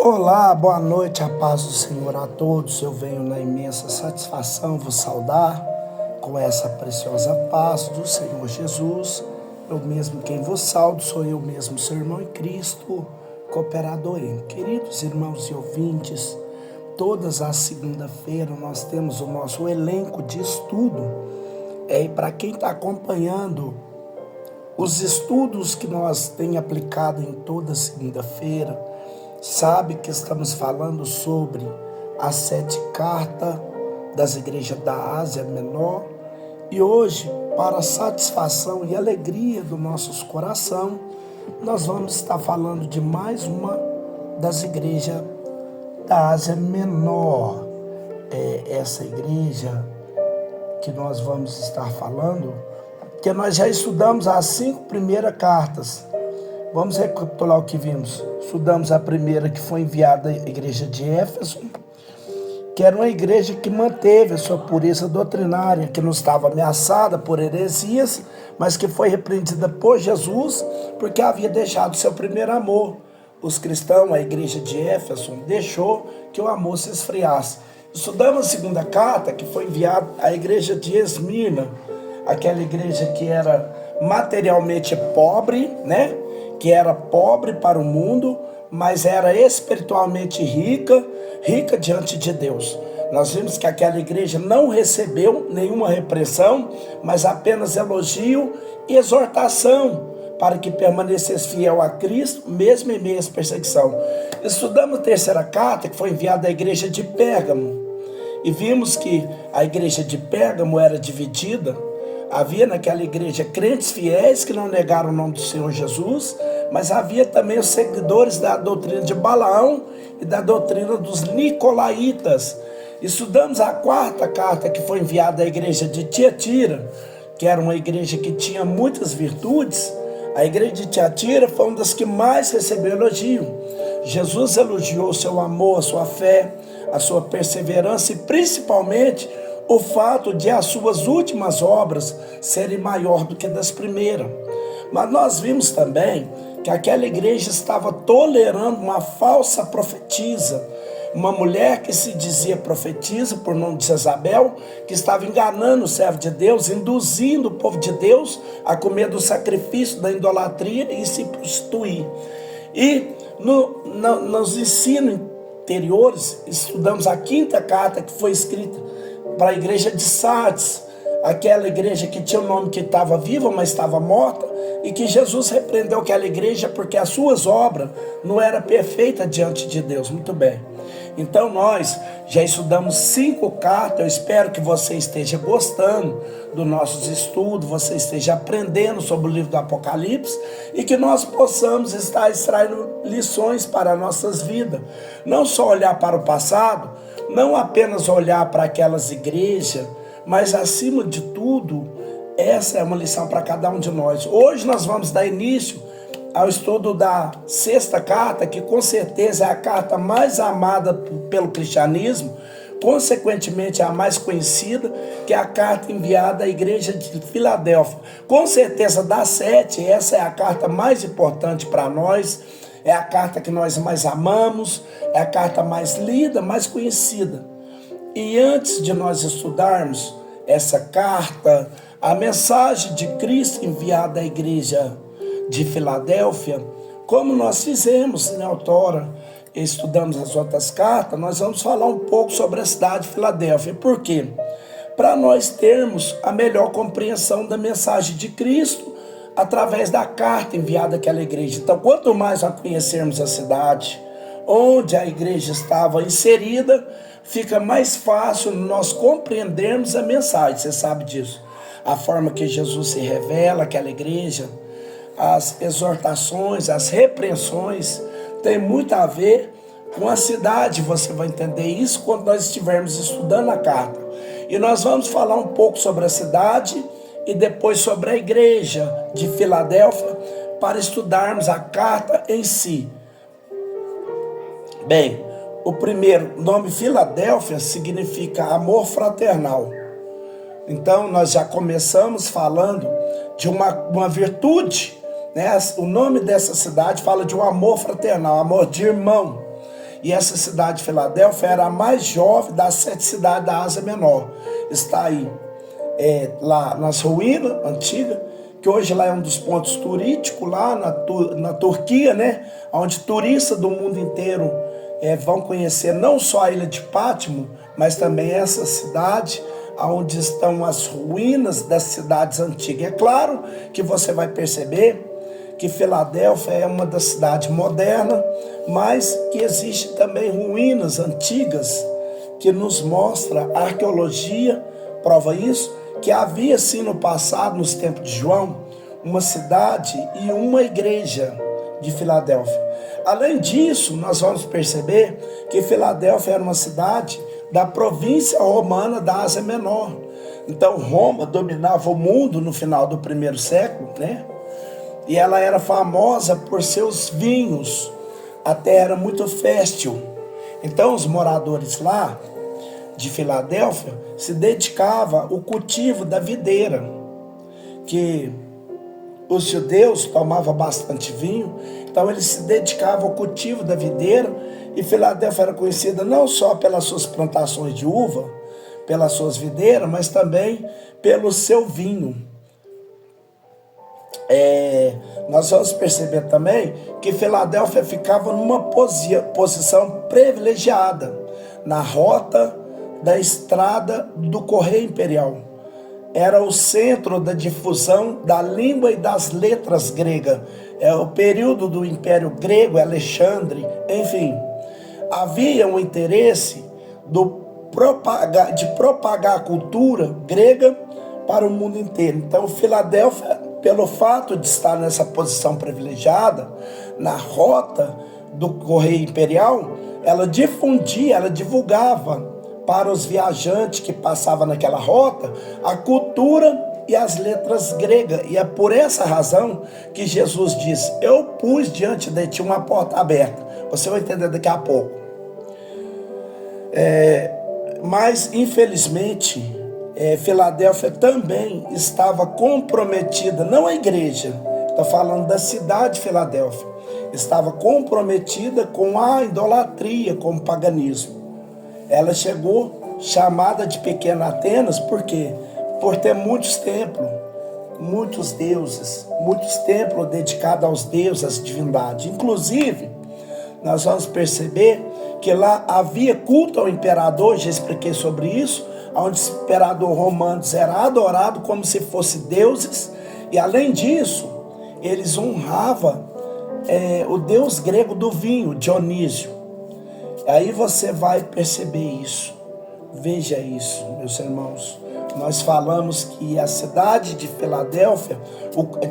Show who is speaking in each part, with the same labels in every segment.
Speaker 1: Olá, boa noite, a paz do Senhor a todos. Eu venho na imensa satisfação vos saudar com essa preciosa paz do Senhor Jesus. Eu mesmo quem vos saldo, sou eu mesmo, seu irmão em Cristo, cooperador em. Queridos irmãos e ouvintes, todas as segunda-feiras nós temos o nosso elenco de estudo. E para quem está acompanhando os estudos que nós temos aplicado em toda segunda-feira, sabe que estamos falando sobre as 7 cartas das igrejas da Ásia Menor. E hoje, para a satisfação e alegria do nosso coração, nós vamos estar falando de mais uma das igrejas da Ásia Menor. Essa igreja que nós vamos estar falando, que nós já estudamos as 5 primeiras cartas. Vamos recapitular o que vimos. Estudamos a primeira, que foi enviada à igreja de Éfeso, que era uma igreja que manteve a sua pureza doutrinária, que não estava ameaçada por heresias, mas que foi repreendida por Jesus, porque havia deixado seu primeiro amor. Os cristãos, a igreja de Éfeso, deixou que o amor se esfriasse. Estudamos a segunda carta, que foi enviada à igreja de Esmirna, aquela igreja que era materialmente pobre, né? Que era pobre para o mundo, mas era espiritualmente rica diante de Deus. Nós vimos que aquela igreja não recebeu nenhuma repressão, mas apenas elogio e exortação para que permanecesse fiel a Cristo, mesmo em meio à perseguição. Estudamos a terceira carta, que foi enviada à igreja de Pérgamo, e vimos que a igreja de Pérgamo era dividida. Havia naquela igreja crentes fiéis que não negaram o nome do Senhor Jesus, mas havia também os seguidores da doutrina de Balaão e da doutrina dos Nicolaítas. Estudamos a quarta carta, que foi enviada à igreja de Tiatira, que era uma igreja que tinha muitas virtudes. A igreja de Tiatira foi uma das que mais recebeu elogio. Jesus elogiou o seu amor, a sua fé, a sua perseverança e principalmente o fato de as suas últimas obras serem maior do que das primeiras. Mas nós vimos também que aquela igreja estava tolerando uma falsa profetisa, uma mulher que se dizia profetisa, por nome de Jezabel, que estava enganando o servo de Deus, induzindo o povo de Deus a comer do sacrifício da idolatria e se prostituir. E nos ensinos anteriores, estudamos a quinta carta, que foi escrita para a igreja de Sardes, aquela igreja que tinha um nome que estava viva, mas estava morta, e que Jesus repreendeu aquela igreja porque as suas obras não eram perfeitas diante de Deus. Muito bem. Então nós já estudamos 5 cartas. Eu espero que você esteja gostando dos nossos estudos, você esteja aprendendo sobre o livro do Apocalipse e que nós possamos estar extraindo lições para nossas vidas. Não só olhar para o passado, não apenas olhar para aquelas igrejas, mas acima de tudo, essa é uma lição para cada um de nós. Hoje nós vamos dar início ao estudo da sexta carta, que com certeza é a carta mais amada pelo cristianismo, consequentemente a mais conhecida, que é a carta enviada à igreja de Filadélfia. Com certeza das 7, essa é a carta mais importante para nós, é a carta que nós mais amamos, é a carta mais lida, mais conhecida. E antes de nós estudarmos essa carta, a mensagem de Cristo enviada à igreja de Filadélfia, como nós fizemos na outrora, estudamos as outras cartas, nós vamos falar um pouco sobre a cidade de Filadélfia. Por quê? Para nós termos a melhor compreensão da mensagem de Cristo através da carta enviada àquela igreja. Então, quanto mais nós conhecermos a cidade onde a igreja estava inserida, fica mais fácil nós compreendermos a mensagem. Você sabe disso. A forma que Jesus se revela àquela igreja, as exortações, as repreensões, tem muito a ver com a cidade. Você vai entender isso quando nós estivermos estudando a carta. E nós vamos falar um pouco sobre a cidade e depois sobre a igreja de Filadélfia para estudarmos a carta em si. Bem, o primeiro nome Filadélfia significa amor fraternal. Então nós já começamos falando de uma virtude, né? O nome dessa cidade fala de um amor fraternal, amor de irmão. E essa cidade de Filadélfia era a mais jovem das 7 cidades da Ásia Menor. Está aí, lá nas ruínas antigas, que hoje lá é um dos pontos turísticos, lá na Turquia, né? Onde turistas do mundo inteiro vão conhecer não só a ilha de Pátimo, mas também essa cidade, onde estão as ruínas das cidades antigas. É claro que você vai perceber que Filadélfia é uma das cidades modernas, mas que existe também ruínas antigas, que nos mostra a arqueologia, prova isso, que havia sim no passado, nos tempos de João, uma cidade e uma igreja de Filadélfia. Além disso, nós vamos perceber que Filadélfia era uma cidade da província romana da Ásia Menor. Então Roma dominava o mundo no final do primeiro século, né? E ela era famosa por seus vinhos, a terra era muito fértil. Então os moradores lá de Filadélfia se dedicavam ao cultivo da videira, que os judeus tomavam bastante vinho, então eles se dedicavam ao cultivo da videira, e Filadélfia era conhecida não só pelas suas plantações de uva, pelas suas videiras, mas também pelo seu vinho. Nós vamos perceber também que Filadélfia ficava numa posição privilegiada na rota da estrada do Correio Imperial. Era o centro da difusão da língua e das letras gregas. É o período do Império Grego, Alexandre, enfim. Havia um interesse de propagar a cultura grega para o mundo inteiro. Então, Filadélfia, pelo fato de estar nessa posição privilegiada, na rota do Correio Imperial, ela difundia, ela divulgava para os viajantes que passavam naquela rota a cultura e as letras gregas. E é por essa razão que Jesus diz: eu pus diante de ti uma porta aberta. Você vai entender daqui a pouco. Mas, infelizmente, Filadélfia também estava comprometida, não a igreja, estou falando da cidade de Filadélfia, estava comprometida com a idolatria, com o paganismo. Ela chegou chamada de Pequena Atenas, por quê? Por ter muitos templos, muitos deuses, muitos templos dedicados aos deuses, às divindades. Inclusive, nós vamos perceber que lá havia culto ao imperador, já expliquei sobre isso, onde o imperador romano era adorado como se fossem deuses, e além disso, eles honravam o deus grego do vinho, Dionísio. Aí você vai perceber isso. Veja isso, meus irmãos. Nós falamos que a cidade de Filadélfia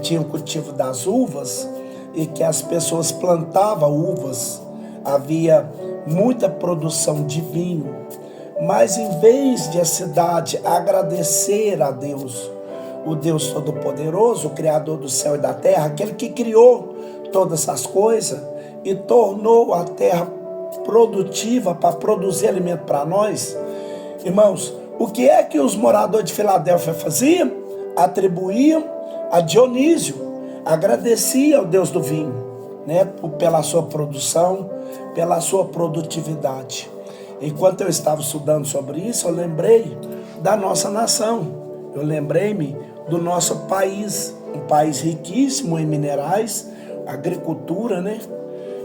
Speaker 1: tinha o cultivo das uvas e que as pessoas plantavam uvas. Havia muita produção de vinho. Mas em vez de a cidade agradecer a Deus, o Deus Todo-Poderoso, o Criador do céu e da terra, aquele que criou todas essas coisas e tornou a terra produtiva para produzir alimento para nós, irmãos, o que é que os moradores de Filadélfia faziam? Atribuíam a Dionísio, agradeciam ao Deus do vinho, né, pela sua produção, pela sua produtividade. Enquanto eu estava estudando sobre isso, eu lembrei da nossa nação, eu lembrei-me do nosso país, um país riquíssimo em minerais, agricultura, né?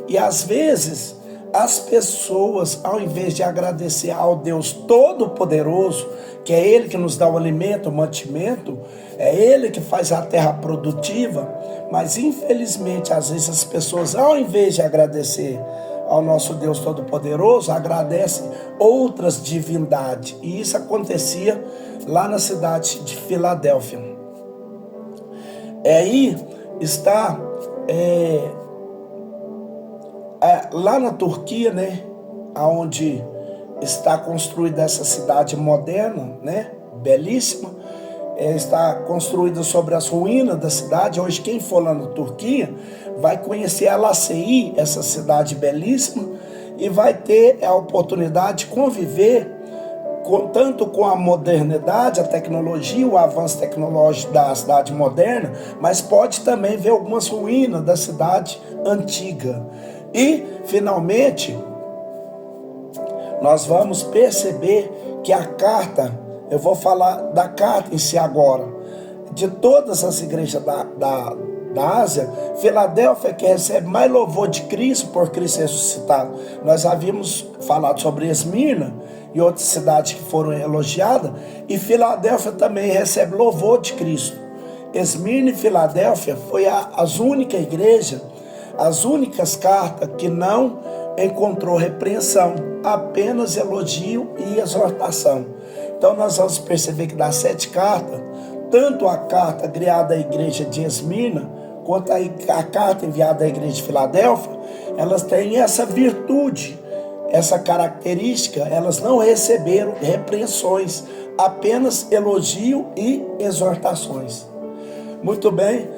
Speaker 1: E às vezes as pessoas, ao invés de agradecer ao Deus Todo-Poderoso, que é Ele que nos dá o alimento, o mantimento, é Ele que faz a terra produtiva, mas infelizmente às vezes as pessoas, ao invés de agradecer ao nosso Deus Todo-Poderoso, agradecem outras divindades. E isso acontecia lá na cidade de Filadélfia. Aí está lá na Turquia, né, onde está construída essa cidade moderna, né, belíssima, está construída sobre as ruínas da cidade. Hoje quem for lá na Turquia vai conhecer a Laceí, essa cidade belíssima, e vai ter a oportunidade de conviver tanto com a modernidade, a tecnologia, o avanço tecnológico da cidade moderna, mas pode também ver algumas ruínas da cidade antiga. E, finalmente, nós vamos perceber que a carta, eu vou falar da carta em si agora, de todas as igrejas da Ásia, Filadélfia que recebe mais louvor de Cristo por Cristo ressuscitado. Nós havíamos falado sobre Esmirna e outras cidades que foram elogiadas, e Filadélfia também recebe louvor de Cristo. Esmirna e Filadélfia foi as únicas igrejas, as únicas cartas que não encontrou repreensão, apenas elogio e exortação. Então nós vamos perceber que das 7 cartas, tanto a carta criada à igreja de Esmirna, quanto a carta enviada à igreja de Filadélfia, elas têm essa virtude, essa característica, elas não receberam repreensões, apenas elogio e exortações. Muito bem,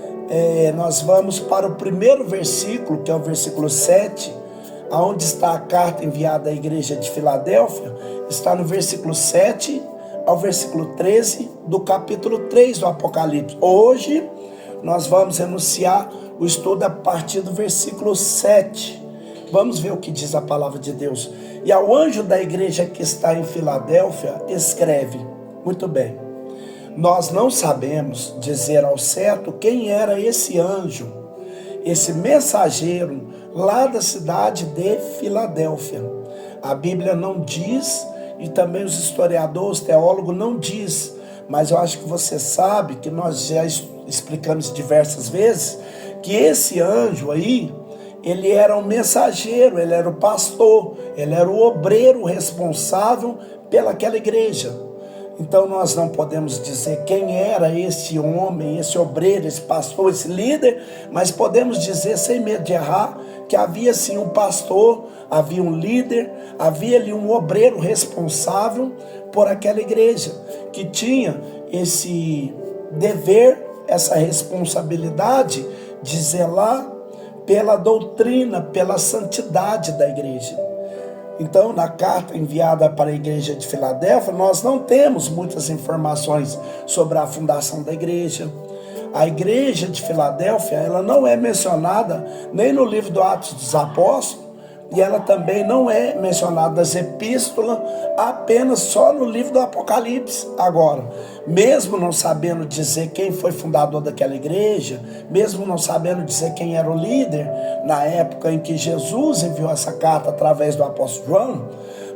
Speaker 1: nós vamos para o primeiro versículo, que é o versículo 7, onde está a carta enviada à igreja de Filadélfia, está no versículo 7 ao versículo 13 do capítulo 3 do Apocalipse. Hoje nós vamos enunciar o estudo a partir do versículo 7. Vamos ver o que diz a palavra de Deus. E ao anjo da igreja que está em Filadélfia, escreve, muito bem, nós não sabemos dizer ao certo quem era esse anjo, esse mensageiro lá da cidade de Filadélfia. A Bíblia não diz, e também os historiadores, teólogos não diz, mas eu acho que você sabe, que nós já explicamos diversas vezes, que esse anjo aí, ele era um mensageiro, ele era o pastor, ele era o obreiro responsável pelaquela igreja. Então nós não podemos dizer quem era esse homem, esse obreiro, esse pastor, esse líder, mas podemos dizer sem medo de errar que havia sim um pastor, havia um líder, havia ali um obreiro responsável por aquela igreja, que tinha esse dever, essa responsabilidade de zelar pela doutrina, pela santidade da igreja. Então, na carta enviada para a igreja de Filadélfia, nós não temos muitas informações sobre a fundação da igreja. A igreja de Filadélfia, ela não é mencionada nem no livro do Atos dos Apóstolos, e ela também não é mencionada nas epístolas, apenas só no livro do Apocalipse. Agora, mesmo não sabendo dizer quem foi fundador daquela igreja, mesmo não sabendo dizer quem era o líder, na época em que Jesus enviou essa carta através do apóstolo João,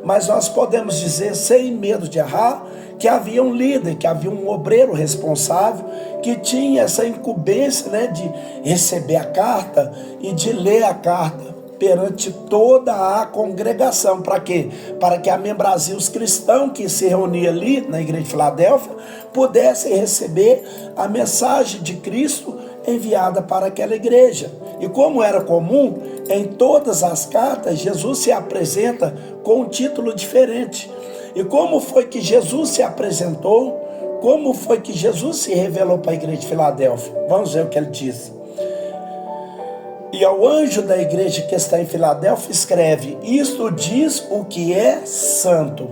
Speaker 1: mas nós podemos dizer, sem medo de errar, que havia um líder, que havia um obreiro responsável, que tinha essa incumbência, de receber a carta e de ler a carta perante toda a congregação. Para quê? Para que a membresia, os cristãos que se reuniam ali na igreja de Filadélfia, pudessem receber a mensagem de Cristo enviada para aquela igreja. E como era comum, em todas as cartas, Jesus se apresenta com um título diferente. E como foi que Jesus se apresentou? Como foi que Jesus se revelou para a igreja de Filadélfia? Vamos ver o que ele diz. E ao anjo da igreja que está em Filadélfia escreve, isto diz o que é santo.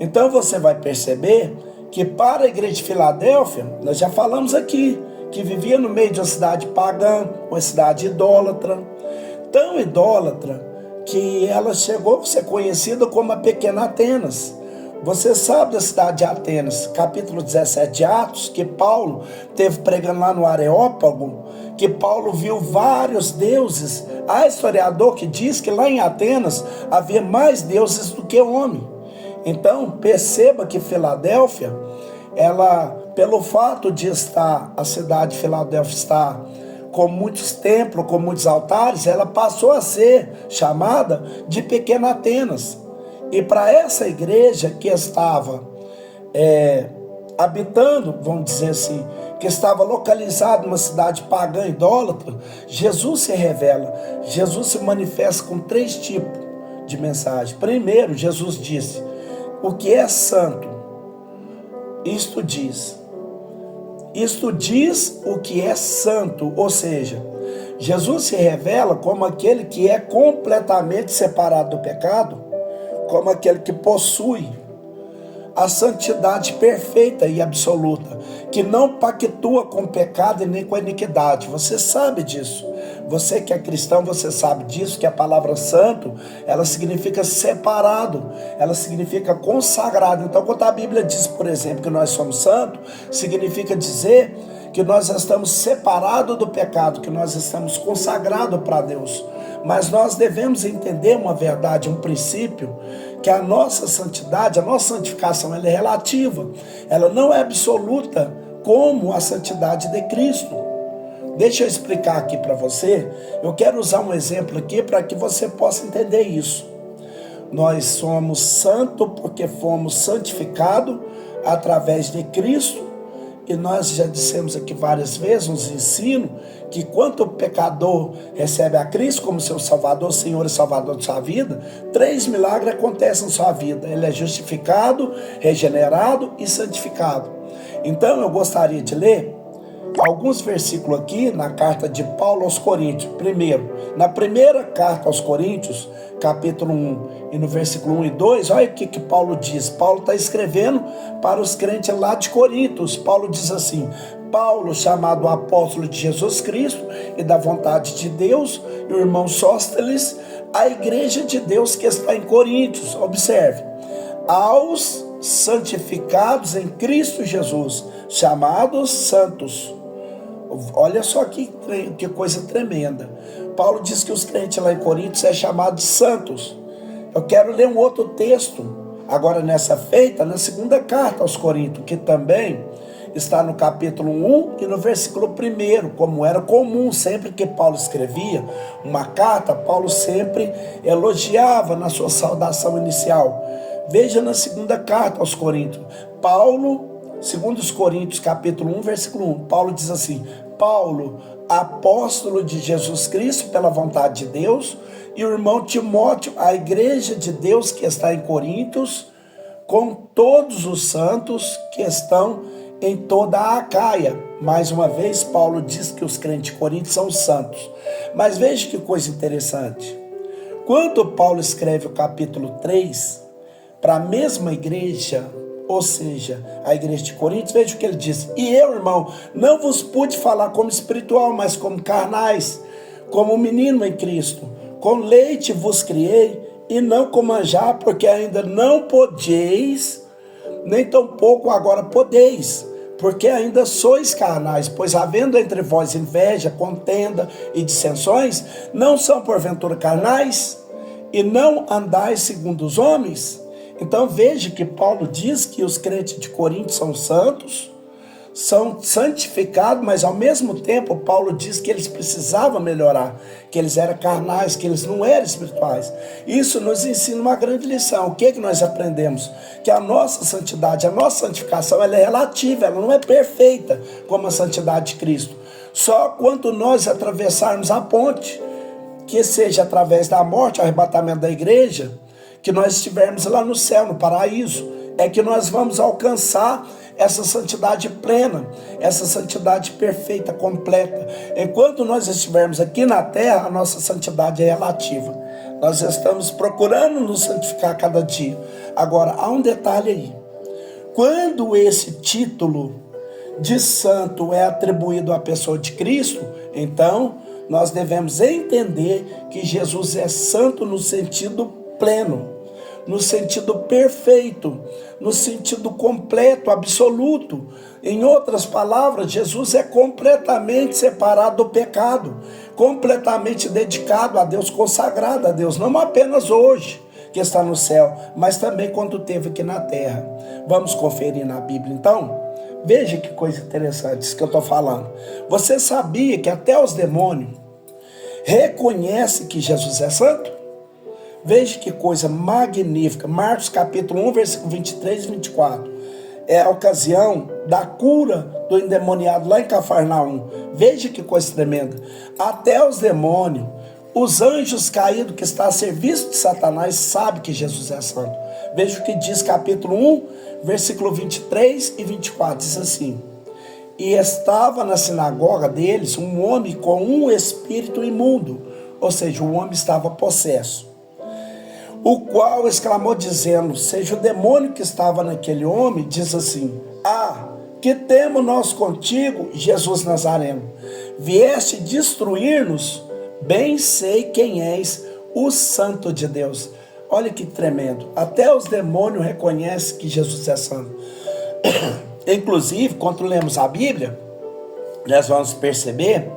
Speaker 1: Então você vai perceber que para a igreja de Filadélfia, nós já falamos aqui, que vivia no meio de uma cidade pagã, uma cidade idólatra, tão idólatra que ela chegou a ser conhecida como a pequena Atenas. Você sabe da cidade de Atenas, capítulo 17 de Atos, que Paulo teve pregando lá no Areópago, que Paulo viu vários deuses. Há historiador que diz que lá em Atenas havia mais deuses do que homem. Então perceba que Filadélfia, ela, pelo fato de estar, a cidade de Filadélfia estar com muitos templos, com muitos altares, ela passou a ser chamada de pequena Atenas. E para essa igreja que estava habitando, vamos dizer assim, que estava localizada numa cidade pagã idólatra, Jesus se revela, Jesus se manifesta com 3 tipos de mensagem. Primeiro, Jesus disse, o que é santo, isto diz o que é santo, ou seja, Jesus se revela como aquele que é completamente separado do pecado, como aquele que possui a santidade perfeita e absoluta, que não pactua com o pecado e nem com a iniquidade. Você sabe disso. Você que é cristão, você sabe disso, que a palavra santo, ela significa separado, ela significa consagrado. Então, quando a Bíblia diz, por exemplo, que nós somos santos, significa dizer que nós estamos separados do pecado, que nós estamos consagrados para Deus. Mas nós devemos entender uma verdade, um princípio, que a nossa santidade, a nossa santificação, ela é relativa, ela não é absoluta como a santidade de Cristo. Deixa eu explicar aqui para você. Eu quero usar um exemplo aqui para que você possa entender isso. Nós somos santos porque fomos santificados através de Cristo. E nós já dissemos aqui várias vezes, nos ensino, que quando o pecador recebe a Cristo como seu Salvador, Senhor e Salvador de sua vida, 3 milagres acontecem na sua vida. Ele é justificado, regenerado e santificado. Então eu gostaria de ler alguns versículos aqui na carta de Paulo aos Coríntios. Primeiro, na primeira carta aos Coríntios, capítulo 1, e no versículo 1 e 2, olha o que Paulo diz. Paulo está escrevendo para os crentes lá de Coríntios. Paulo diz assim: Paulo, chamado apóstolo de Jesus Cristo e da vontade de Deus, e o irmão Sóstenes, a igreja de Deus que está em Coríntios. Observe: aos santificados em Cristo Jesus, chamados santos. Olha só que coisa tremenda. Paulo diz que os crentes lá em Coríntios é chamado de santos. Eu quero ler um outro texto, agora nessa feita, na segunda carta aos Coríntios, que também está no capítulo 1 e no versículo 1, como era comum, sempre que Paulo escrevia uma carta, Paulo sempre elogiava na sua saudação inicial. Veja na segunda carta aos Coríntios, Paulo, segundo os Coríntios, capítulo 1, versículo 1, Paulo diz assim: Paulo, apóstolo de Jesus Cristo pela vontade de Deus, e o irmão Timóteo, a igreja de Deus que está em Coríntios, com todos os santos que estão em toda a Acaia. Mais uma vez, Paulo diz que os crentes de Coríntios são santos. Mas veja que coisa interessante. Quando Paulo escreve o capítulo 3, para a mesma igreja, ou seja, a igreja de Coríntios, veja o que ele diz: e eu, irmão, não vos pude falar como espiritual, mas como carnais, como menino em Cristo. Com leite vos criei, e não com manjar, porque ainda não podeis, nem tampouco agora podeis, porque ainda sois carnais. Pois havendo entre vós inveja, contenda e dissensões, não são porventura carnais, e não andais segundo os homens? Então veja que Paulo diz que os crentes de Corinto são santos, são santificados, mas ao mesmo tempo Paulo diz que eles precisavam melhorar, que eles eram carnais, que eles não eram espirituais. Isso nos ensina uma grande lição. O que nós aprendemos? Que a nossa santidade, a nossa santificação, ela é relativa, ela não é perfeita como a santidade de Cristo. Só quando nós atravessarmos a ponte, que seja através da morte, o arrebatamento da igreja, que nós estivermos lá no céu, no paraíso, é que nós vamos alcançar essa santidade plena, essa santidade perfeita, completa. Enquanto nós estivermos aqui na terra, a nossa santidade é relativa. Nós estamos procurando nos santificar cada dia. Agora, há um detalhe aí. Quando esse título de santo é atribuído à pessoa de Cristo, então nós devemos entender que Jesus é santo no sentido pleno, no sentido perfeito, no sentido completo, absoluto. Em outras palavras, Jesus é completamente separado do pecado, completamente dedicado a Deus, consagrado a Deus, não apenas hoje que está no céu, mas também quando esteve aqui na terra. Vamos conferir na Bíblia então? Veja que coisa interessante isso que eu estou falando. Você sabia que até os demônios reconhecem que Jesus é santo? Veja que coisa magnífica. Marcos capítulo 1, versículo 23 e 24. É a ocasião da cura do endemoniado lá em Cafarnaum. Veja que coisa tremenda. Até os demônios, os anjos caídos que estão a serviço de Satanás, sabem que Jesus é santo. Veja o que diz capítulo 1, versículo 23 e 24. Diz assim: e estava na sinagoga deles um homem com um espírito imundo, ou seja, o homem estava possesso, o qual exclamou dizendo, seja o demônio que estava naquele homem, diz assim: que temos nós contigo, Jesus Nazareno? Vieste destruir-nos? bem sei quem és, o Santo de Deus. Olha que tremendo. Até os demônios reconhecem que Jesus é santo. Inclusive, quando lemos a Bíblia, nós vamos perceber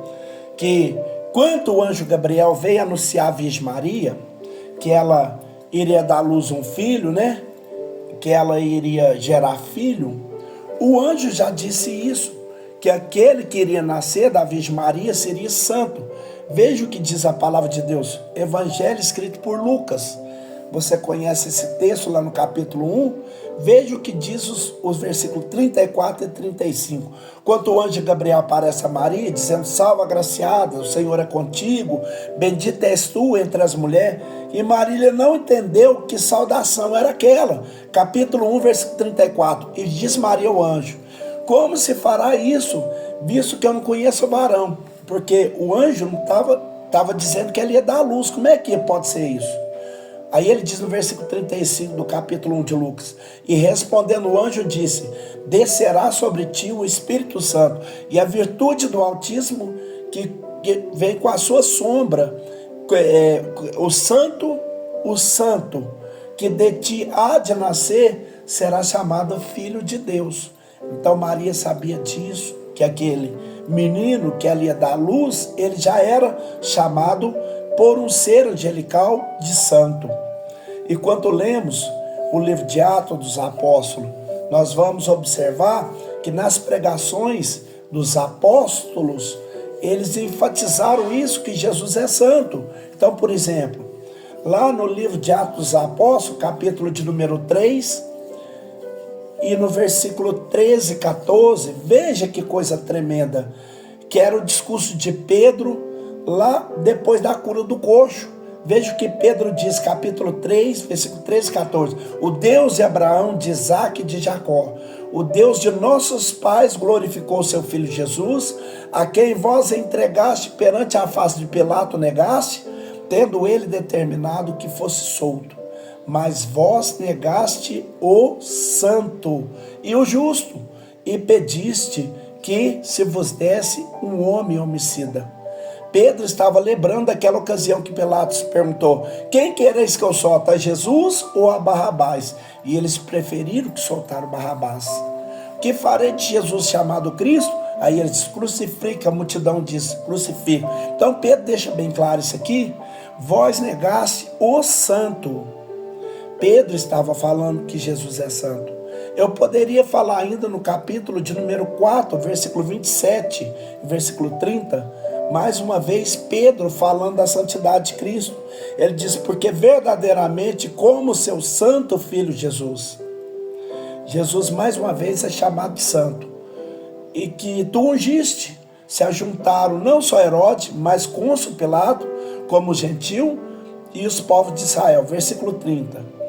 Speaker 1: que quando o anjo Gabriel veio anunciar a Virgem Maria, que ela iria dar à luz um filho, né? Que ela iria gerar filho, o anjo já disse isso, que aquele que iria nascer da Virgem Maria seria santo. Veja o que diz a palavra de Deus, Evangelho escrito por Lucas. Você conhece esse texto lá no capítulo 1? Veja o que diz os versículos 34 e 35. Quando o anjo Gabriel aparece a Maria, dizendo: salve agraciada, o Senhor é contigo, bendita és tu entre as mulheres. E Marília não entendeu que saudação era aquela. Capítulo 1, versículo 34. E diz Maria ao anjo: como se fará isso, visto que eu não conheço o varão? Porque o anjo não estava dizendo que ele ia dar a luz. Como é que pode ser isso? Aí ele diz no versículo 35 do capítulo 1 de Lucas: e respondendo o anjo disse: descerá sobre ti o Espírito Santo, e a virtude do Altíssimo que vem com a sua sombra, o santo que de ti há de nascer, será chamado Filho de Deus. Então Maria sabia disso, que aquele menino que ela ia dar à luz, ele já era chamado por um ser angelical de santo. E quando lemos o livro de Atos dos Apóstolos, nós vamos observar que nas pregações dos apóstolos, eles enfatizaram isso, que Jesus é santo. Então, por exemplo, lá no livro de Atos dos Apóstolos, capítulo de número 3, e no versículo 13 e 14, veja que coisa tremenda, que era o discurso de Pedro, lá depois da cura do coxo. Veja o que Pedro diz, capítulo 3, versículo 13 e 14. O Deus de Abraão, de Isaque e de Jacó, o Deus de nossos pais, glorificou seu filho Jesus, a quem vós entregaste perante a face de Pilato, negaste, tendo ele determinado que fosse solto. Mas vós negaste o santo e o justo, e pediste que se vos desse um homem homicida. Pedro estava lembrando daquela ocasião que Pilatos perguntou: quem quereis que eu solte, a Jesus ou a Barrabás? E eles preferiram que soltaram Barrabás. Que farei de Jesus chamado Cristo? Aí ele diz: crucifica. A multidão diz: crucifica. Então Pedro deixa bem claro isso aqui: vós negaste o santo. Pedro estava falando que Jesus é santo. Eu poderia falar ainda no capítulo de número 4, versículo 27, versículo 30, mais uma vez Pedro falando da santidade de Cristo. Ele diz: porque verdadeiramente como seu santo filho Jesus. Jesus mais uma vez é chamado de santo. E que tu ungiste. Se ajuntaram não só Herodes, mas Pôncio Pilato, como gentil, e os povos de Israel. Versículo 30.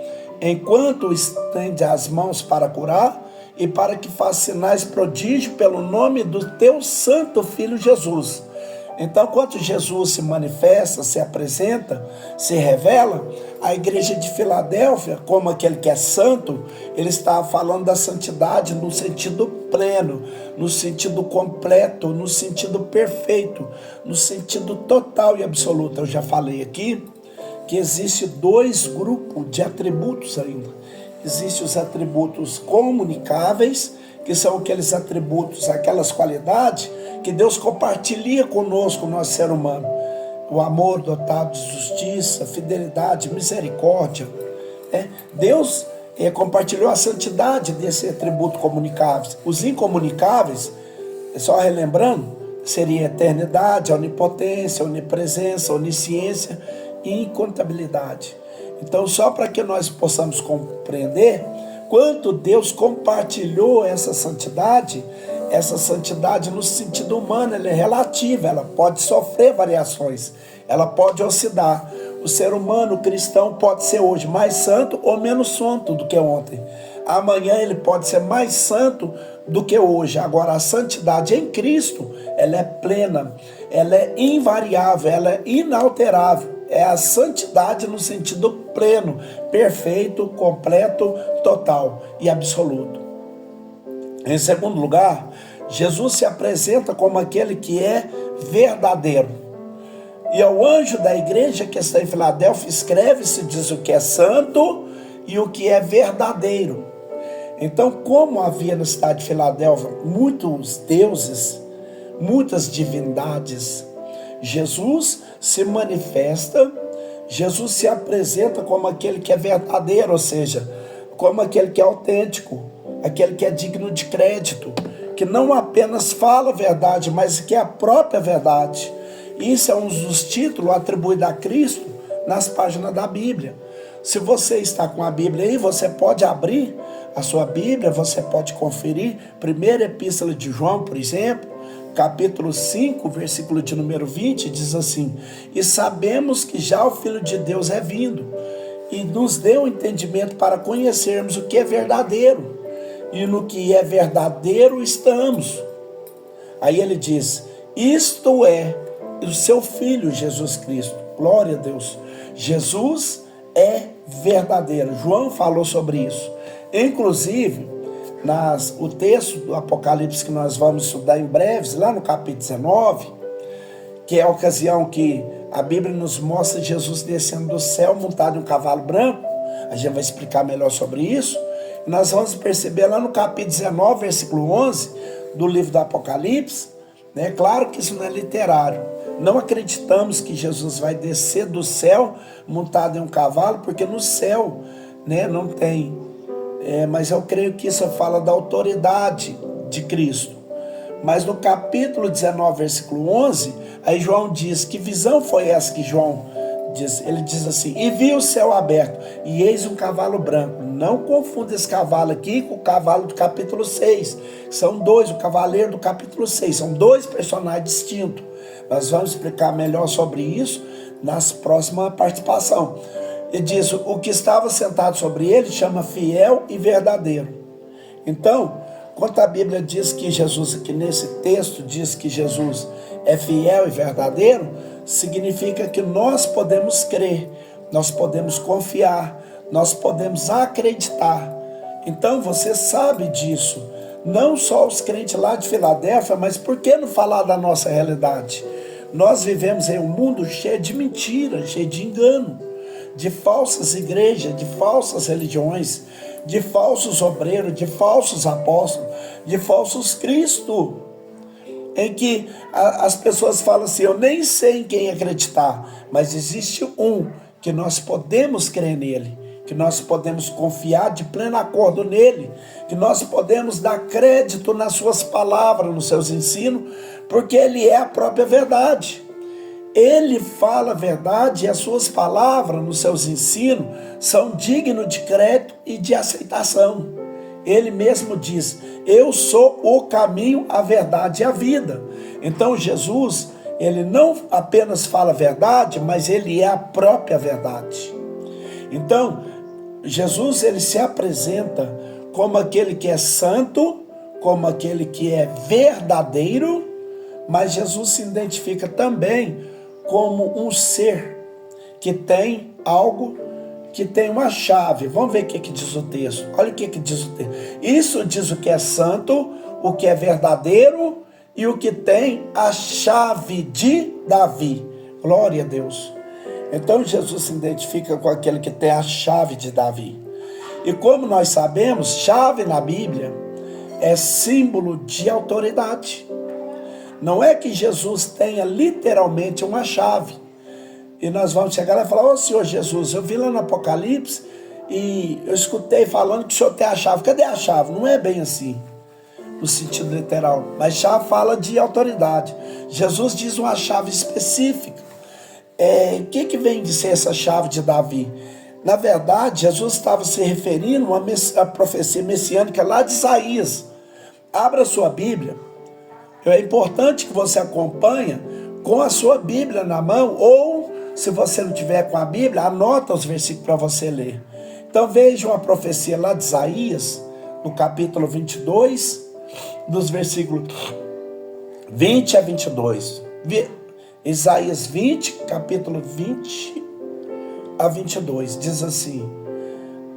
Speaker 1: Enquanto estende as mãos para curar, e para que faça sinais prodígios pelo nome do teu santo filho Jesus. Então, quando Jesus se manifesta, se apresenta, se revela, a igreja de Filadélfia, como aquele que é santo, ele está falando da santidade no sentido pleno, no sentido completo, no sentido perfeito, no sentido total e absoluto. Eu já falei aqui que existe dois grupos de atributos ainda. Existem os atributos comunicáveis, que são aqueles atributos, aquelas qualidades que Deus compartilha conosco, nosso ser humano. O amor dotado de justiça, fidelidade, misericórdia. Deus compartilhou a santidade desse atributo comunicáveis. Os incomunicáveis, só relembrando, seria eternidade, onipotência, onipresença, onisciência e incontabilidade. Então, só para que nós possamos compreender quanto Deus compartilhou essa santidade no sentido humano, ela é relativa, ela pode sofrer variações, ela pode oscilar. O ser humano cristão pode ser hoje mais santo ou menos santo do que ontem. Amanhã ele pode ser mais santo do que hoje. Agora, a santidade em Cristo, ela é plena, ela é invariável, ela é inalterável. É a santidade no sentido pleno, perfeito, completo, total e absoluto. Em segundo lugar, Jesus se apresenta como aquele que é verdadeiro. E ao anjo da igreja que está em Filadélfia, escreve-se, diz o que é santo e o que é verdadeiro. Então, como havia na cidade de Filadélfia muitos deuses, muitas divindades, Jesus se manifesta, Jesus se apresenta como aquele que é verdadeiro, ou seja, como aquele que é autêntico, aquele que é digno de crédito, que não apenas fala a verdade, mas que é a própria verdade. Isso é um dos títulos atribuídos a Cristo nas páginas da Bíblia. Se você está com a Bíblia aí, você pode abrir a sua Bíblia, você pode conferir. Primeira Epístola de João, por exemplo, capítulo 5, versículo de número 20, diz assim: e sabemos que já o Filho de Deus é vindo, e nos deu entendimento para conhecermos o que é verdadeiro, e no que é verdadeiro estamos. Aí ele diz: isto é o seu Filho Jesus Cristo. Glória a Deus. Jesus é verdadeiro. João falou sobre isso. Inclusive, o texto do Apocalipse que nós vamos estudar em breves, lá no capítulo 19, que é a ocasião que a Bíblia nos mostra Jesus descendo do céu montado em um cavalo branco. A gente vai explicar melhor sobre isso. E nós vamos perceber lá no capítulo 19, versículo 11 do livro do Apocalipse, né? Claro que isso não é literário. Não acreditamos que Jesus vai descer do céu montado em um cavalo, porque no céu, né, não tem. Mas eu creio que isso fala da autoridade de Cristo. Mas no capítulo 19, versículo 11, aí João diz: que visão foi essa que João diz? Ele diz assim: e vi o céu aberto, e eis um cavalo branco. Não confunda esse cavalo aqui com o cavalo do capítulo 6. São dois, o cavaleiro do capítulo 6. São dois personagens distintos. Nós vamos explicar melhor sobre isso nas próximas participações. Ele diz: o que estava sentado sobre ele chama fiel e verdadeiro. Então, quando a Bíblia diz que Jesus, que nesse texto diz que Jesus é fiel e verdadeiro, significa que nós podemos crer, nós podemos confiar, nós podemos acreditar. Então você sabe disso. Não só os crentes lá de Filadélfia, mas por que não falar da nossa realidade? Nós vivemos em um mundo cheio de mentira, cheio de engano, de falsas igrejas, de falsas religiões, de falsos obreiros, de falsos apóstolos, de falsos Cristo, em que as pessoas falam assim: eu nem sei em quem acreditar, mas existe um que nós podemos crer nele, que nós podemos confiar de pleno acordo nele, que nós podemos dar crédito nas suas palavras, nos seus ensinos, porque ele é a própria verdade. Ele fala a verdade e as suas palavras, nos seus ensinos, são dignos de crédito e de aceitação. Ele mesmo diz: eu sou o caminho, a verdade e a vida. Então Jesus, ele não apenas fala a verdade, mas ele é a própria verdade. Então, Jesus, ele se apresenta como aquele que é santo, como aquele que é verdadeiro, mas Jesus se identifica também como um ser que tem algo, que tem uma chave. Vamos ver o que diz o texto. Olha o que diz o texto. Isso diz o que é santo, o que é verdadeiro e o que tem a chave de Davi. Glória a Deus. Então Jesus se identifica com aquele que tem a chave de Davi. E como nós sabemos, chave na Bíblia é símbolo de autoridade. Não é que Jesus tenha literalmente uma chave. E nós vamos chegar lá e falar: ô Senhor Jesus, eu vi lá no Apocalipse e eu escutei falando que o Senhor tem a chave. Cadê a chave? Não é bem assim, no sentido literal. Mas chave fala de autoridade. Jesus diz uma chave específica. O que vem de ser essa chave de Davi? Na verdade, Jesus estava se referindo a uma profecia messiânica lá de Isaías. Abra sua Bíblia. É importante que você acompanhe com a sua Bíblia na mão, ou se você não tiver com a Bíblia, anota os versículos para você ler. Então veja uma profecia lá de Isaías, no capítulo 22, dos versículos 20 a 22. Isaías 20, capítulo 20 a 22, diz assim: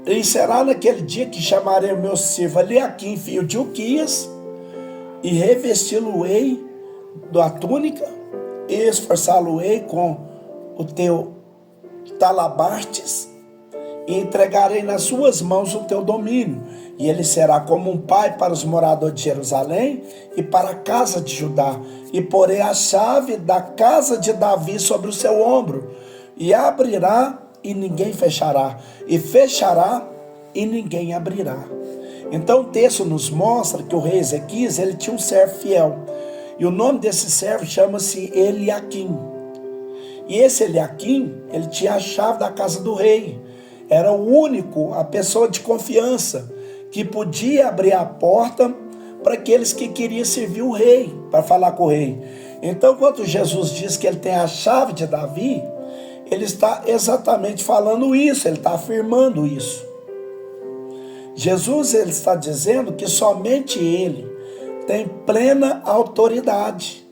Speaker 1: e será naquele dia que chamarei o meu servo Eliaquim, filho de Uquias, e revesti-lo-ei da túnica, e esforçá-lo-ei com o teu talabartes e entregarei nas suas mãos o teu domínio. E ele será como um pai para os moradores de Jerusalém e para a casa de Judá. E porei a chave da casa de Davi sobre o seu ombro. E abrirá e ninguém fechará. E fechará e ninguém abrirá. Então o texto nos mostra que o rei Ezequias, ele tinha um servo fiel. E o nome desse servo chama-se Eliaquim. E esse Eliaquim, ele tinha a chave da casa do rei. Era o único, a pessoa de confiança, que podia abrir a porta para aqueles que queriam servir o rei, para falar com o rei. Então, quando Jesus diz que ele tem a chave de Davi, ele está exatamente falando isso, ele está afirmando isso. Jesus, ele está dizendo que somente ele tem plena autoridade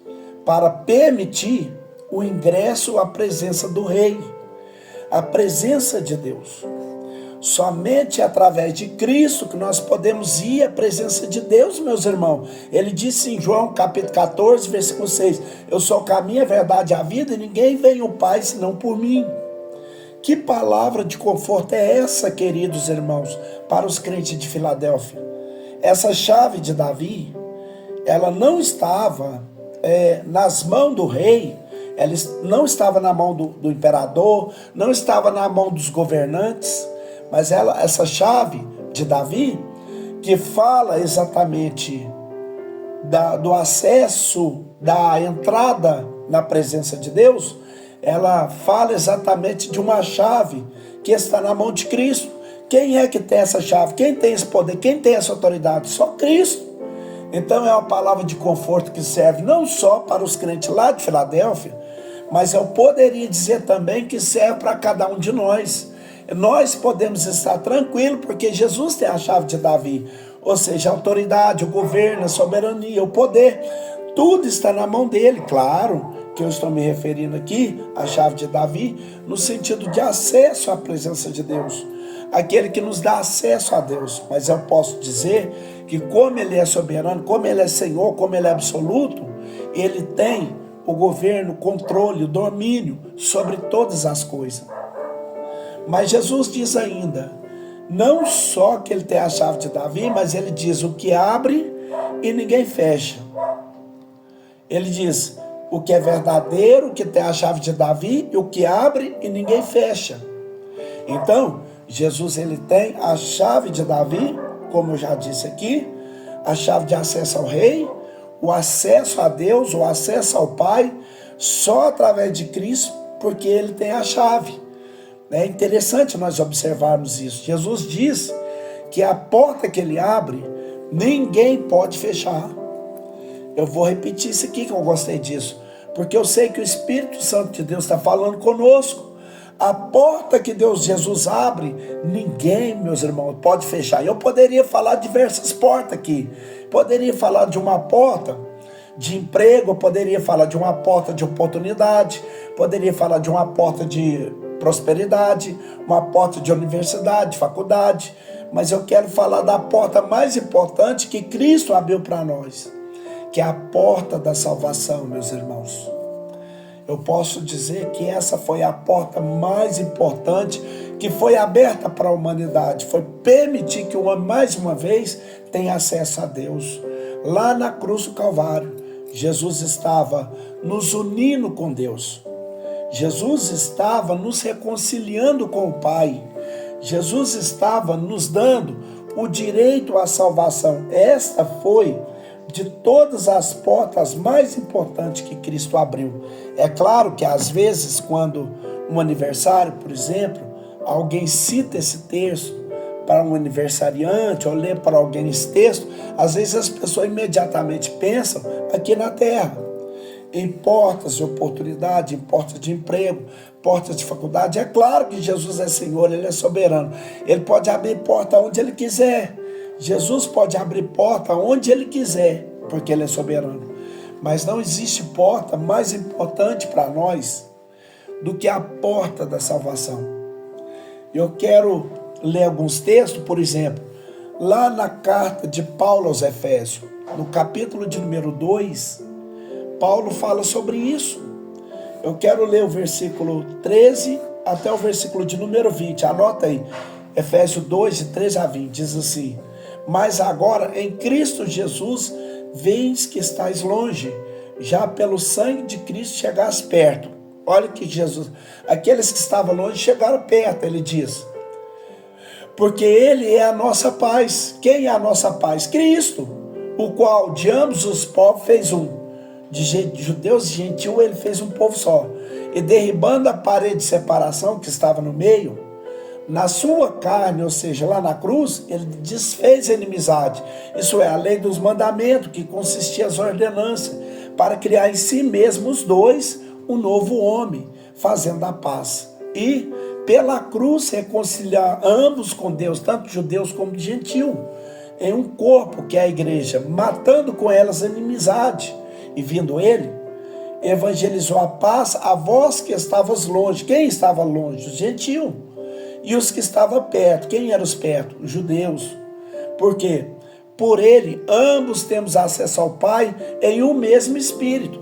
Speaker 1: para permitir o ingresso à presença do rei, a presença de Deus. Somente através de Cristo que nós podemos ir à presença de Deus, meus irmãos. Ele disse em João capítulo 14, versículo 6, eu sou o caminho, a verdade e a vida, e ninguém vem ao Pai senão por mim. Que palavra de conforto é essa, queridos irmãos, para os crentes de Filadélfia? Essa chave de Davi, ela não estava nas mãos do rei, ela não estava na mão do imperador, não estava na mão dos governantes, mas essa chave de Davi, que fala exatamente do acesso, da entrada na presença de Deus, ela fala exatamente de uma chave que está na mão de Cristo. Quem é que tem essa chave? Quem tem esse poder? Quem tem essa autoridade? Só Cristo. Então é uma palavra de conforto que serve não só para os crentes lá de Filadélfia, mas eu poderia dizer também que serve para cada um de nós. Nós podemos estar tranquilos porque Jesus tem a chave de Davi, ou seja, a autoridade, o governo, a soberania, o poder, tudo está na mão dele. Claro que eu estou me referindo aqui à chave de Davi no sentido de acesso à presença de Deus, aquele que nos dá acesso a Deus. Mas eu posso dizer que como ele é soberano, como ele é Senhor, como ele é absoluto, ele tem o governo, o controle, o domínio sobre todas as coisas. Mas Jesus diz ainda, não só que ele tem a chave de Davi, mas ele diz o que abre e ninguém fecha. Ele diz o que é verdadeiro, que tem a chave de Davi, e o que abre e ninguém fecha. Então, Jesus ele tem a chave de Davi, como eu já disse aqui, a chave de acesso ao rei, o acesso a Deus, o acesso ao Pai, só através de Cristo, porque ele tem a chave. É interessante nós observarmos isso. Jesus diz que a porta que ele abre, ninguém pode fechar. Eu vou repetir isso aqui, que eu gostei disso, porque eu sei que o Espírito Santo de Deus está falando conosco. A porta que Jesus abre, ninguém, meus irmãos, pode fechar. Eu poderia falar diversas portas aqui. Poderia falar de uma porta de emprego, poderia falar de uma porta de oportunidade, poderia falar de uma porta de prosperidade, uma porta de universidade, faculdade, mas eu quero falar da porta mais importante que Cristo abriu para nós, que é a porta da salvação, meus irmãos. Eu posso dizer que essa foi a porta mais importante que foi aberta para a humanidade, foi permitir que o homem mais uma vez tenha acesso a Deus. Lá na cruz do Calvário, Jesus estava nos unindo com Deus. Jesus estava nos reconciliando com o Pai. Jesus estava nos dando o direito à salvação. Esta foi de todas as portas mais importantes que Cristo abriu. É claro que às vezes, quando um aniversário, por exemplo, alguém cita esse texto para um aniversariante ou lê para alguém esse texto, às vezes as pessoas imediatamente pensam aqui na terra, em portas de oportunidade, em portas de emprego, portas de faculdade. É claro que Jesus é Senhor, Ele é soberano. Ele pode abrir porta onde Ele quiser. Jesus pode abrir porta onde Ele quiser, porque Ele é soberano. Mas não existe porta mais importante para nós do que a porta da salvação. Eu quero ler alguns textos, por exemplo, lá na carta de Paulo aos Efésios, no capítulo de número 2, Paulo fala sobre isso. Eu quero ler o versículo 13 até o versículo de número 20. Anota aí. Efésios 2, de 13 a 20. Diz assim: mas agora em Cristo Jesus, vês que estáis longe, já pelo sangue de Cristo chegaste perto. Olha que Jesus, aqueles que estavam longe chegaram perto, ele diz. Porque ele é a nossa paz. Quem é a nossa paz? Cristo, o qual de ambos os povos fez um. De judeus e gentios ele fez um povo só. E derribando a parede de separação que estava no meio, na sua carne, ou seja, lá na cruz, ele desfez a inimizade. Isso é, a lei dos mandamentos, que consistia as ordenanças, para criar em si mesmo os dois um novo homem, fazendo a paz. E pela cruz reconciliar ambos com Deus, tanto judeus como gentios, em um corpo que é a igreja, matando com elas a inimizade. E vindo ele, evangelizou a paz a vós que estavas longe. Quem estava longe? Os gentios. E os que estavam perto. Quem eram os perto? Os judeus. Por quê? Por ele, ambos temos acesso ao Pai em um mesmo Espírito.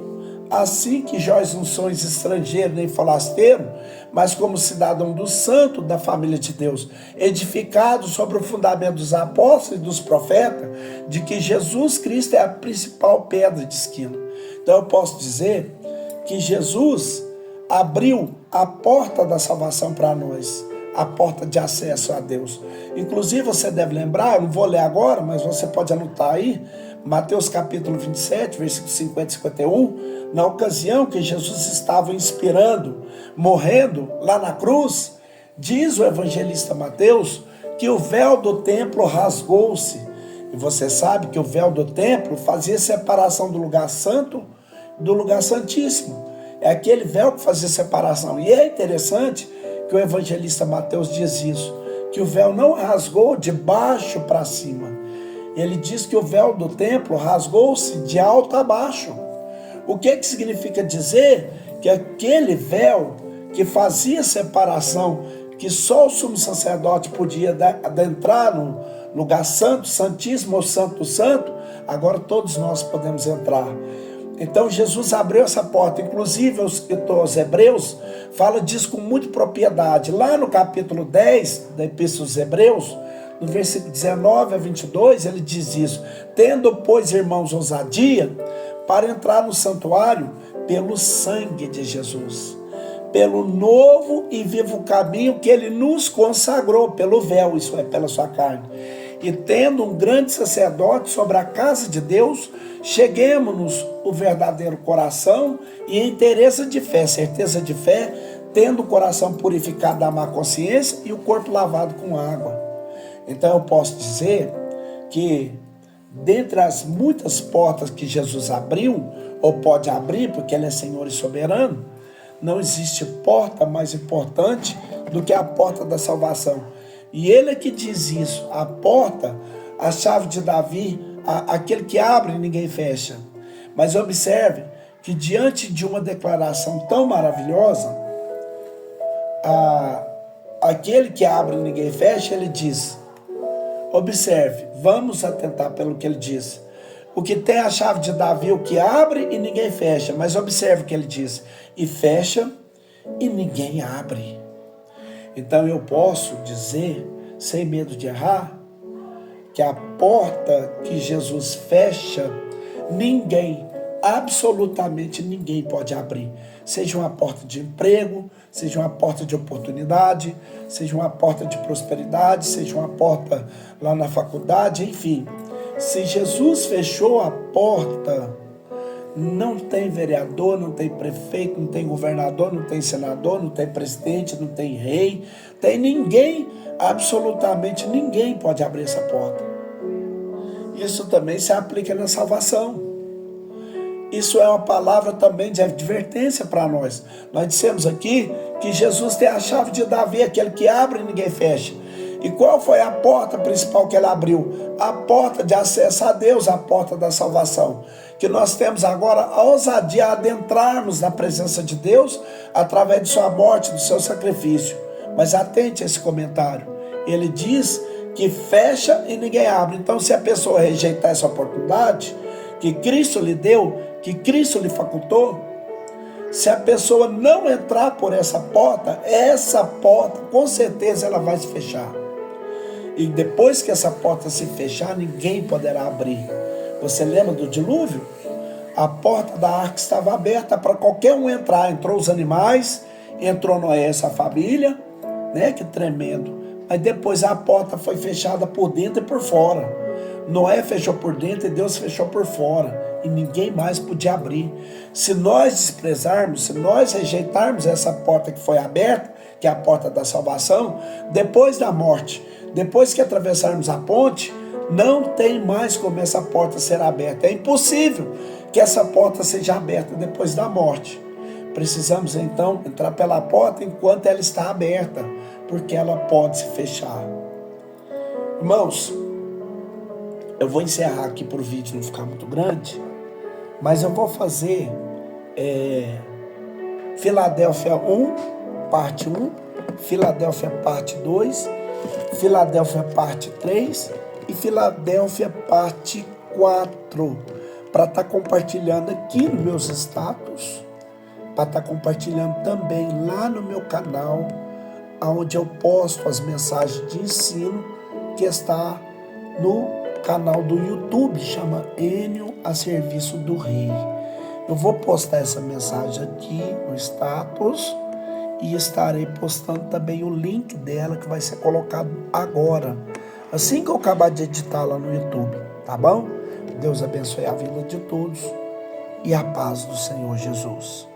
Speaker 1: Assim que nós não somos estrangeiros nem forasteiros, mas como cidadão do santo da família de Deus, edificados sobre o fundamento dos apóstolos e dos profetas, de que Jesus Cristo é a principal pedra de esquina. Então eu posso dizer que Jesus abriu a porta da salvação para nós, a porta de acesso a Deus. Inclusive você deve lembrar, eu não vou ler agora, mas você pode anotar aí, Mateus capítulo 27, versículos 50 e 51, na ocasião que Jesus estava inspirando, morrendo lá na cruz, diz o evangelista Mateus que o véu do templo rasgou-se. E você sabe que o véu do templo fazia separação do lugar santo do lugar santíssimo. É aquele véu que fazia separação. E é interessante que o evangelista Mateus diz isso, que o véu não rasgou de baixo para cima. Ele diz que o véu do templo rasgou-se de alto a baixo. O que significa dizer? Que aquele véu que fazia separação, que só o sumo sacerdote podia adentrar no lugar santo, santíssimo ou santo, agora todos nós podemos entrar. Então Jesus abriu essa porta. Inclusive o escritor aos Hebreus fala disso com muita propriedade. Lá no capítulo 10 da Epístola aos Hebreus, no versículo 19 a 22, ele diz isso: tendo, pois, irmãos, ousadia para entrar no santuário pelo sangue de Jesus, pelo novo e vivo caminho que ele nos consagrou, pelo véu, isso é, pela sua carne. E tendo um grande sacerdote sobre a casa de Deus, cheguemos-nos o verdadeiro coração e em inteireza de fé, certeza de fé, tendo o coração purificado da má consciência e o corpo lavado com água. Então eu posso dizer que dentre as muitas portas que Jesus abriu, ou pode abrir, porque ele é Senhor e soberano, não existe porta mais importante do que a porta da salvação. E ele é que diz isso, a porta, a chave de Davi, aquele que abre e ninguém fecha. Mas observe que diante de uma declaração tão maravilhosa, aquele que abre e ninguém fecha, ele diz, observe, vamos atentar pelo que ele diz. O que tem a chave de Davi, o que abre e ninguém fecha. Mas observe o que ele diz, e fecha e ninguém abre. Então eu posso dizer, sem medo de errar, que a porta que Jesus fecha, ninguém, absolutamente ninguém pode abrir. Seja uma porta de emprego, seja uma porta de oportunidade, seja uma porta de prosperidade, seja uma porta lá na faculdade, enfim. Se Jesus fechou a porta, não tem vereador, não tem prefeito, não tem governador, não tem senador, não tem presidente, não tem rei, tem ninguém, absolutamente ninguém pode abrir essa porta. Isso também se aplica na salvação. Isso é uma palavra também de advertência para nós. Nós dissemos aqui que Jesus tem a chave de Davi, aquele que abre e ninguém fecha. E qual foi a porta principal que ele abriu? A porta de acesso a Deus, a porta da salvação. Que nós temos agora a ousadia de adentrarmos na presença de Deus através de sua morte, do seu sacrifício. Mas atente a esse comentário. Ele diz que fecha e ninguém abre. Então, se a pessoa rejeitar essa oportunidade que Cristo lhe deu, que Cristo lhe facultou, Se a pessoa não entrar por essa porta com certeza ela vai se fechar. E depois que essa porta se fechar, ninguém poderá abrir. Você lembra do dilúvio? A porta da arca estava aberta para qualquer um entrar. Entrou os animais, entrou Noé, essa família, né? Que tremendo. Mas depois a porta foi fechada por dentro e por fora. Noé fechou por dentro e Deus fechou por fora. E ninguém mais podia abrir. Se nós desprezarmos, se nós rejeitarmos essa porta que foi aberta, que é a porta da salvação, depois da morte, depois que atravessarmos a ponte, não tem mais como essa porta ser aberta. É impossível que essa porta seja aberta depois da morte. Precisamos então entrar pela porta enquanto ela está aberta, porque ela pode se fechar. Irmãos, eu vou encerrar aqui para o vídeo não ficar muito grande, mas eu vou fazer Filadélfia 1, parte 1, Filadélfia parte 2, Filadélfia parte 3 e Filadélfia parte 4, para estar compartilhando aqui nos meus status, para estar compartilhando também lá no meu canal, onde eu posto as mensagens de ensino, que está no canal do YouTube, chama Enio a Serviço do Rei. Eu vou postar essa mensagem aqui no status e estarei postando também o link dela, que vai ser colocado agora, assim que eu acabar de editar lá no YouTube, tá bom? Deus abençoe a vida de todos e a paz do Senhor Jesus.